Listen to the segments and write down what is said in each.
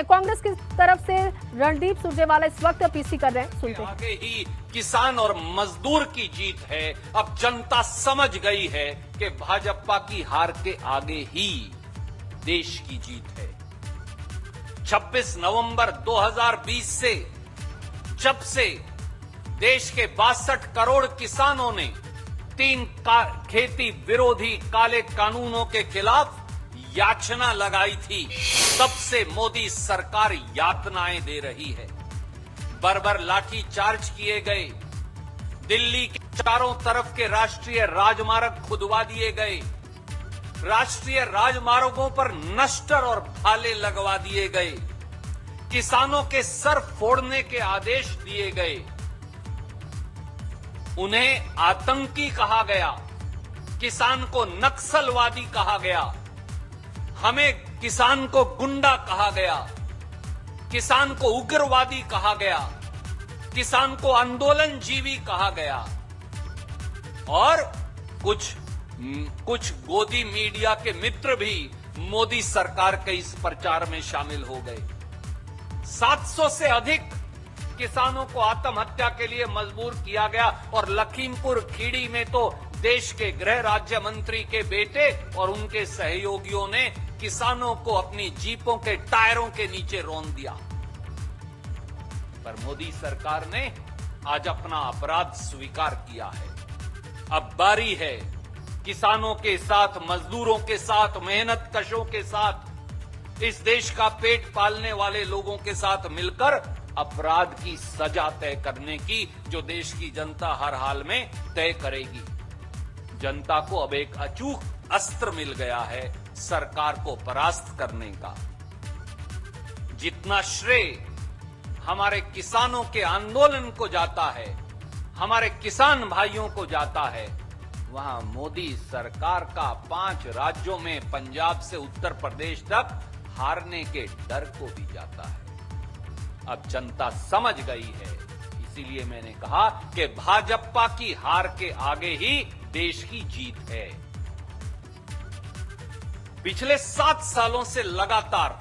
कांग्रेस की तरफ से रणदीप सुरजेवाला इस वक्त पीसी कर रहे हैं, सुनते हैं। आगे ही किसान और मजदूर की जीत है। अब जनता समझ गई है कि भाजपा की हार के आगे ही देश की जीत है। 26 नवंबर 2020 से जब से देश के 62 करोड़ किसानों ने 3 खेती विरोधी काले कानूनों के खिलाफ याचना लगाई थी, तब से मोदी सरकार यातनाएं दे रही है। बर्बर लाठी चार्ज किए गए, दिल्ली के चारों तरफ के राष्ट्रीय राजमार्ग खुदवा दिए गए, राष्ट्रीय राजमार्गों पर नश्तर और भाले लगवा दिए गए, किसानों के सर फोड़ने के आदेश दिए गए, उन्हें आतंकी कहा गया, किसान को नक्सलवादी कहा गया, हमें किसान को गुंडा कहा गया, किसान को उग्रवादी कहा गया, किसान को आंदोलनजीवी कहा गया और कुछ गोदी मीडिया के मित्र भी मोदी सरकार के इस प्रचार में शामिल हो गए। 700 से अधिक किसानों को आत्महत्या के लिए मजबूर किया गया और लखीमपुर खीरी में तो देश के गृह राज्य मंत्री के बेटे और उनके सहयोगियों ने किसानों को अपनी जीपों के टायरों के नीचे रौंद दिया। पर मोदी सरकार ने आज अपना अपराध स्वीकार किया है। अब बारी है किसानों के साथ, मजदूरों के साथ, मेहनत कशों के साथ, इस देश का पेट पालने वाले लोगों के साथ मिलकर अपराध की सजा तय करने की, जो देश की जनता हर हाल में तय करेगी। जनता को अब एक अचूक अस्त्र मिल गया है सरकार को परास्त करने का। जितना श्रेय हमारे किसानों के आंदोलन को जाता है, हमारे किसान भाइयों को जाता है, वहां मोदी सरकार का 5 राज्यों में पंजाब से उत्तर प्रदेश तक हारने के डर को भी जाता है। अब जनता समझ गई है, इसीलिए मैंने कहा कि भाजपा की हार के आगे ही देश की जीत है। पिछले 7 सालों से लगातार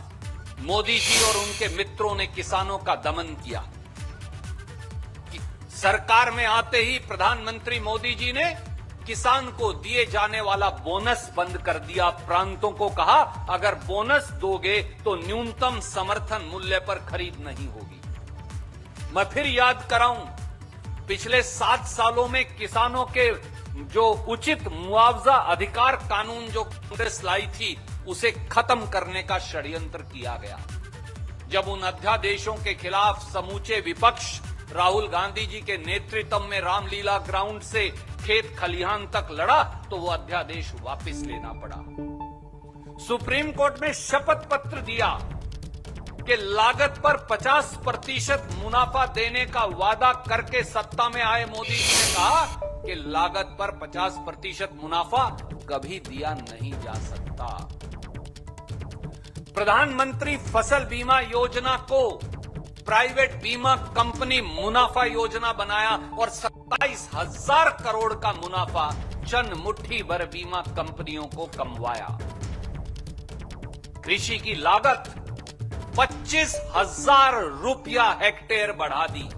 मोदी जी और उनके मित्रों ने किसानों का दमन किया। सरकार में आते ही प्रधानमंत्री मोदी जी ने किसान को दिए जाने वाला बोनस बंद कर दिया। प्रांतों को कहा, अगर बोनस दोगे तो न्यूनतम समर्थन मूल्य पर खरीद नहीं होगी। मैं फिर याद कराऊं, पिछले 7 सालों में किसानों के जो उचित मुआवजा अधिकार कानून जो कांग्रेस लाई थी, उसे खत्म करने का षड्यंत्र किया गया। जब उन अध्यादेशों के खिलाफ समूचे विपक्ष राहुल गांधी जी के नेतृत्व में रामलीला ग्राउंड से खेत खलिहान तक लड़ा, तो वो अध्यादेश वापस लेना पड़ा। सुप्रीम कोर्ट में शपथ पत्र दिया कि लागत पर 50% मुनाफा देने का वादा करके सत्ता में आए मोदी जी ने कहा कि लागत पर 50% मुनाफा कभी दिया नहीं जा सकता। प्रधानमंत्री फसल बीमा योजना को प्राइवेट बीमा कंपनी मुनाफा योजना बनाया और 27,000 करोड़ का मुनाफा चंद मुट्ठी भर बीमा कंपनियों को कमवाया। कृषि की लागत 25,000 रुपया हेक्टेयर बढ़ा दी।